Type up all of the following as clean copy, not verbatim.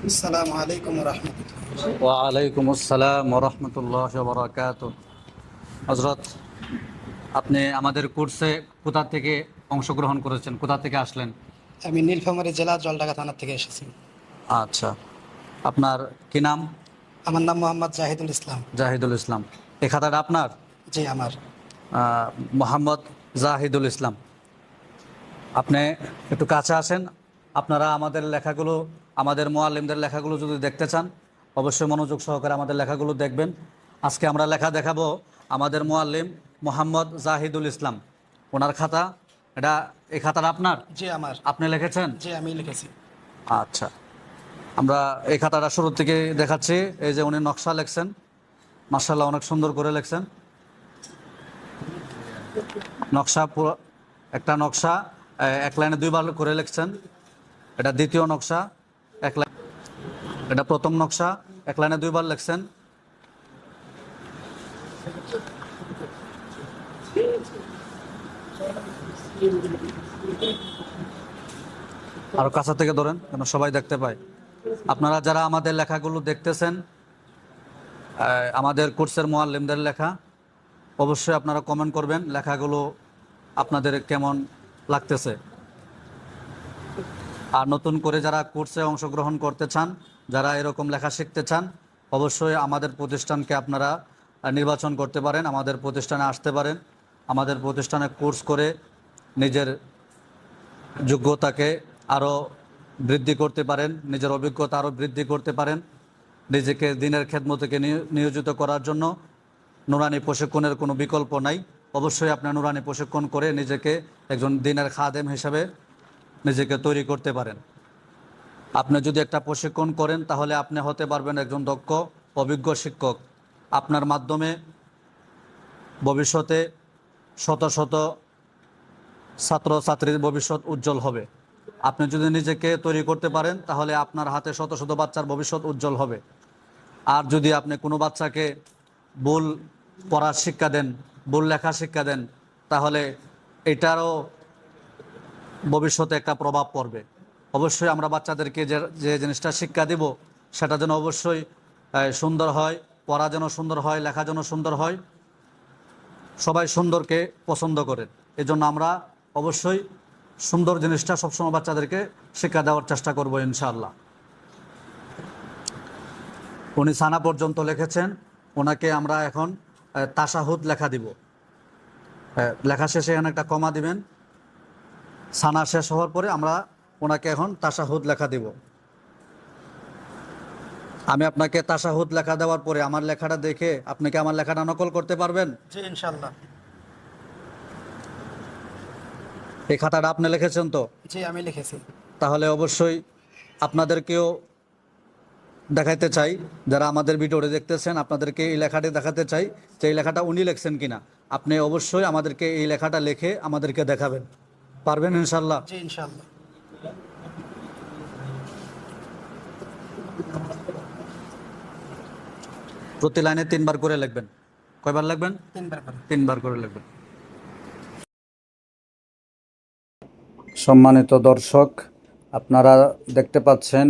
আসসালামু আলাইকুম রহমতুল্লাহ। ওয়ালাইকুম আসসালাম ওরহমতুল্লাহ বরকাত। হজরত, আপনি আমাদের কোর্সে কোথা থেকে অংশগ্রহণ করেছেন, কোথা থেকে আসলেন? আমি নীলফামারী জেলা জলঢাকা থানা থেকে এসেছি। আচ্ছা, আপনার কি নাম? আমার নাম মোহাম্মদ জাহিদুল ইসলাম। জাহিদুল ইসলাম। এই খাতাটা আপনার? জি আমার। মোহাম্মদ জাহিদুল ইসলাম। আপনি একটু কাছে আসেন। আপনারা আমাদের লেখাগুলো, আমাদের মুআল্লিমদের লেখাগুলো যদি দেখতে চান, অবশ্যই মনোযোগ সহকারে আমাদের লেখাগুলো দেখবেন। আজকে আমরা লেখা দেখাবো আমাদের মুআল্লিম মোহাম্মদ জাহিদুল ইসলাম, ওনার খাতা। এটা, এই খাতাটা আপনার? জি আমার। আপনি লিখেছেন? জি আমি লিখেছি। আচ্ছা, আমরা এই খাতাটা শুরু থেকে দেখাচ্ছি। এই যে উনি নকশা লেখছেন, মার্শাল্লাহ অনেক সুন্দর করে লেখছেন। নকশা পুরো একটা নকশা এক লাইনে দুইবার করে লিখছেন। এটা দ্বিতীয় নকশা, এক লাইন। এটা প্রথম নকশা, এক লাইনে দুইবার লিখছেন। আরো কাছা থেকে ধরেন যেন সবাই দেখতে পায়। আপনারা যারা আমাদের লেখাগুলো দেখতেছেন, আমাদের কোর্সের মুআল্লিমদের লেখা, অবশ্যই আপনারা কমেন্ট করবেন লেখাগুলো আপনাদের কেমন লাগতেছে। আর নতুন করে যারা কোর্সে অংশগ্রহণ করতে চান, যারা এরকম লেখা শিখতে চান, অবশ্যই আমাদের প্রতিষ্ঠানকে আপনারা নির্বাচন করতে পারেন, আমাদের প্রতিষ্ঠানে আসতে পারেন। আমাদের প্রতিষ্ঠানে কোর্স করে নিজের যোগ্যতাকে আরও বৃদ্ধি করতে পারেন, নিজের অভিজ্ঞতা আরও বৃদ্ধি করতে পারেন। নিজেকে দিনের খেদমতকে নিয়োজিত করার জন্য নুরানি প্রশিক্ষণের কোনো বিকল্প নাই। অবশ্যই আপনার নুরানি প্রশিক্ষণ করে নিজেকে একজন দিনের খাদেম হিসাবে নিজেকে তৈরি করতে পারেন। আপনি যদি একটা প্রশিক্ষণ করেন, তাহলে আপনি হতে পারবেন একজন দক্ষ অভিজ্ঞ শিক্ষক। আপনার মাধ্যমে ভবিষ্যতে শত শত ছাত্রছাত্রীর ভবিষ্যৎ উজ্জ্বল হবে। আপনি যদি নিজেকে তৈরি করতে পারেন, তাহলে আপনার হাতে শত শত বাচ্চার ভবিষ্যৎ উজ্জ্বল হবে। আর যদি আপনি কোনো বাচ্চাকে ভুল পড়ার শিক্ষা দেন, ভুল লেখার শিক্ষা দেন, তাহলে এটারও ভবিষ্যতে একটা প্রভাব পড়বে। অবশ্যই আমরা বাচ্চাদেরকে যে যে জিনিসটা শিক্ষা দিব, সেটা যেন অবশ্যই সুন্দর হয়, পড়া যেন সুন্দর হয়, লেখা যেন সুন্দর হয়। সবাই সুন্দরকে পছন্দ করেন, এজন্য আমরা অবশ্যই সুন্দর জিনিসটা সবসময় বাচ্চাদেরকে শিক্ষা দেওয়ার চেষ্টা করব ইনশাআল্লাহ। উনি সানা পর্যন্ত লিখেছেন, ওনাকে আমরা এখন তাশাহুদ লেখা দিব। লেখা শেষে এখানে একটা কমা দিবেন। সানা শেষ হওয়ার পরে আমরা ওনাকে এখন তাশাহুদ লেখা দিব। আমি আপনাকে তাশাহুদ লেখা দেওয়ার পরে আমার লেখাটা দেখে আপনি কি আমার লেখাটা নকল করতে পারবেন? জি ইনশাল্লাহ। এই খাতাটা আপনি লিখেছেন তো? জি আমি লিখেছি। তাহলে অবশ্যই আপনাদেরকেও দেখাইতে চাই, যারা আমাদের ভিডিওটি দেখতেছেন, আপনাদেরকে এই লেখাটি দেখাতে চাই যে এই লেখাটা উনি লিখছেন কিনা। আপনি অবশ্যই আমাদেরকে এই লেখাটা লিখে আমাদেরকে দেখাবেন, পারবেন ইনশাল্লাহ? জি ইনশাল্লাহ। প্রতি লাইনে 3 বার করে লিখবেন। কয়বার লিখবেন? 3বার করে। 3 বার করে লিখবেন। সম্মানিত দর্শক, আপনারা দেখতে পাচ্ছেন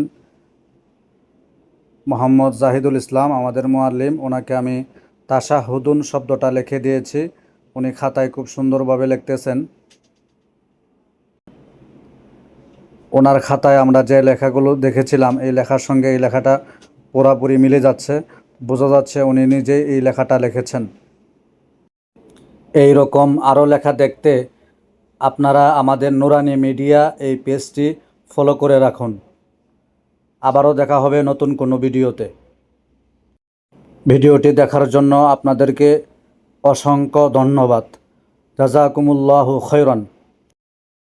মোহাম্মদ জাহিদুল ইসলাম আমাদের মুআল্লিম। ওনাকে আমি তাশাহুদুন শব্দটা লিখে দিয়েছি, উনি খাতায় খুব সুন্দরভাবে লিখতেছেন। ওনার খাতায় আমরা যে লেখাগুলো দেখেছিলাম, এই লেখার সঙ্গে এই লেখাটা পুরাপুরি মিলে যাচ্ছে, বোঝা যাচ্ছে উনি নিজেই এই লেখাটা লিখেছেন। এই রকম আরও লেখা দেখতে আপনারা আমাদের নুরানি মিডিয়া এই পেজটি ফলো করে রাখুন। আবারও দেখা হবে নতুন কোনো ভিডিওতে। ভিডিওটি দেখার জন্য আপনাদেরকে অসংখ্য ধন্যবাদ। জাযাকুমুল্লাহু খায়রান।